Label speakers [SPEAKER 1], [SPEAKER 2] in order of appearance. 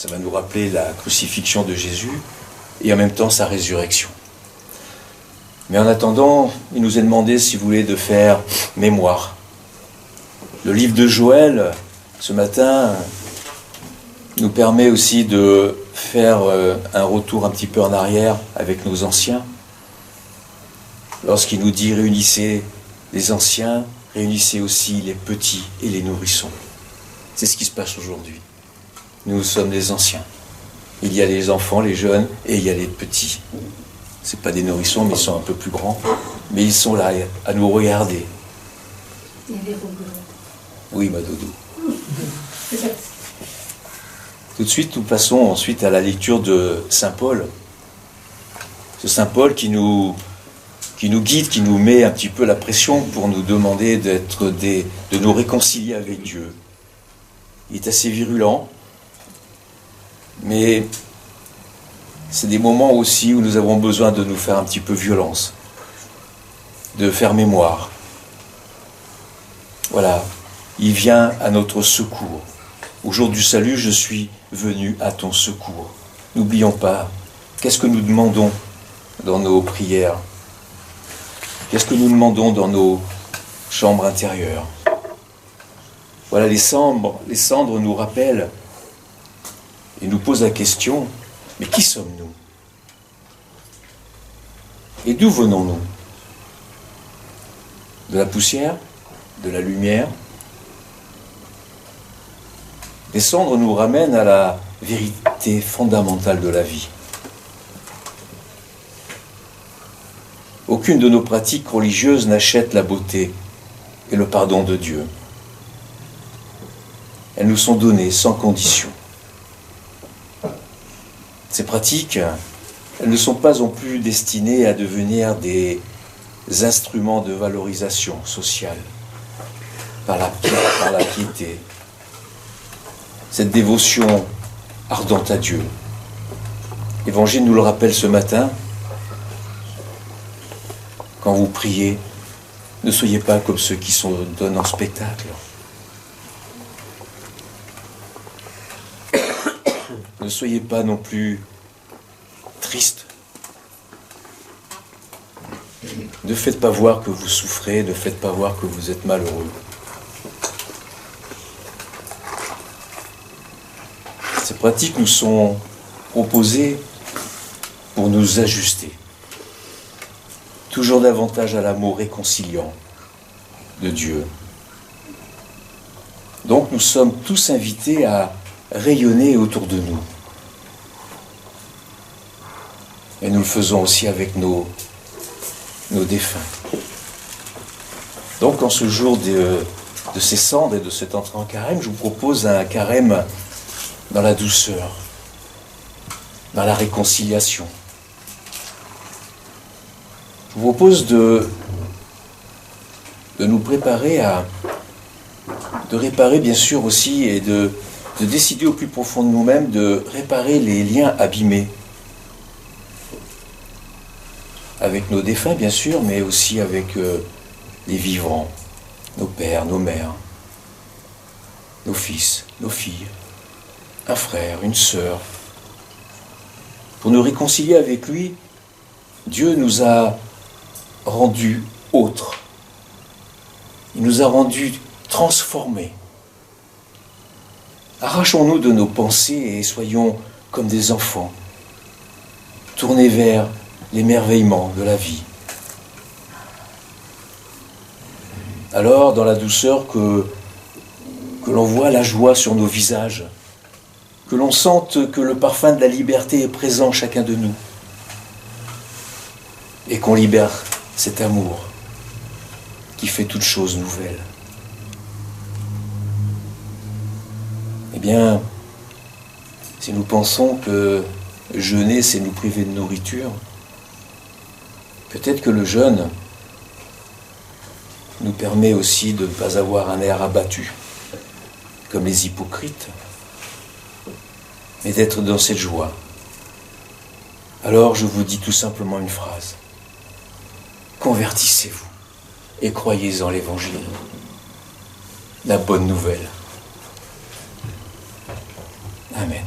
[SPEAKER 1] Ça va nous rappeler la crucifixion de Jésus et en même temps sa résurrection. Mais en attendant, il nous est demandé, si vous voulez, de faire mémoire. Le livre de Joël, ce matin, nous permet aussi de faire un retour un petit peu en arrière avec nos anciens. Lorsqu'il nous dit « réunissez les anciens, réunissez aussi les petits et les nourrissons ». C'est ce qui se passe aujourd'hui. Nous sommes les anciens. Il y a les enfants, les jeunes, et il y a les petits. Ce n'est pas des nourrissons, mais ils sont un peu plus grands. Mais ils sont là, à nous regarder.
[SPEAKER 2] Il y a les roubles.
[SPEAKER 1] Oui, ma doudou. Tout de suite, nous passons ensuite à la lecture de Saint Paul. Ce Saint Paul qui nous guide, qui nous met un petit peu la pression pour nous demander de nous réconcilier avec Dieu. Il est assez virulent, mais c'est des moments aussi où nous avons besoin de nous faire un petit peu violence, de faire mémoire. Voilà, il vient à notre secours. Au jour du salut, je suis venu à ton secours. N'oublions pas, qu'est-ce que nous demandons dans nos prières? Qu'est-ce que nous demandons dans nos chambres intérieures? Voilà, les cendres nous rappellent et nous posent la question, mais qui sommes-nous? Et d'où venons-nous? De la poussière? De la lumière? Les cendres nous ramènent à la vérité fondamentale de la vie. Aucune de nos pratiques religieuses n'achète la beauté et le pardon de Dieu. Elles nous sont données sans condition. Ces pratiques, elles ne sont pas non plus destinées à devenir des instruments de valorisation sociale par la piété. Cette dévotion ardente à Dieu. L'Évangile nous le rappelle ce matin. Quand vous priez, ne soyez pas comme ceux qui se donnent en spectacle. Ne soyez pas non plus tristes. Ne faites pas voir que vous souffrez, ne faites pas voir que vous êtes malheureux. Ces pratiques nous sont proposées pour nous ajuster toujours davantage à l'amour réconciliant de Dieu. Donc nous sommes tous invités à rayonner autour de nous. Et nous le faisons aussi avec nos défunts. Donc en ce jour de ces cendres et de cette entrée en carême, je vous propose un carême dans la douceur, dans la réconciliation. Je vous propose de nous préparer de réparer bien sûr aussi et de décider au plus profond de nous-mêmes de réparer les liens abîmés avec nos défunts bien sûr, mais aussi avec les vivants, nos pères, nos mères, nos fils, nos filles, un frère, une sœur. Pour nous réconcilier avec lui, Dieu nous a rendus autres. Il nous a rendus transformés. Arrachons-nous de nos pensées et soyons comme des enfants, tournés vers l'émerveillement de la vie. Alors, dans la douceur que l'on voit la joie sur nos visages, que l'on sente que le parfum de la liberté est présent en chacun de nous, et qu'on libère cet amour qui fait toute chose nouvelle. Eh bien, si nous pensons que jeûner, c'est nous priver de nourriture, peut-être que le jeûne nous permet aussi de ne pas avoir un air abattu, comme les hypocrites, mais d'être dans cette joie. Alors je vous dis tout simplement une phrase. Convertissez-vous et croyez en l'Évangile, la bonne nouvelle. Amen.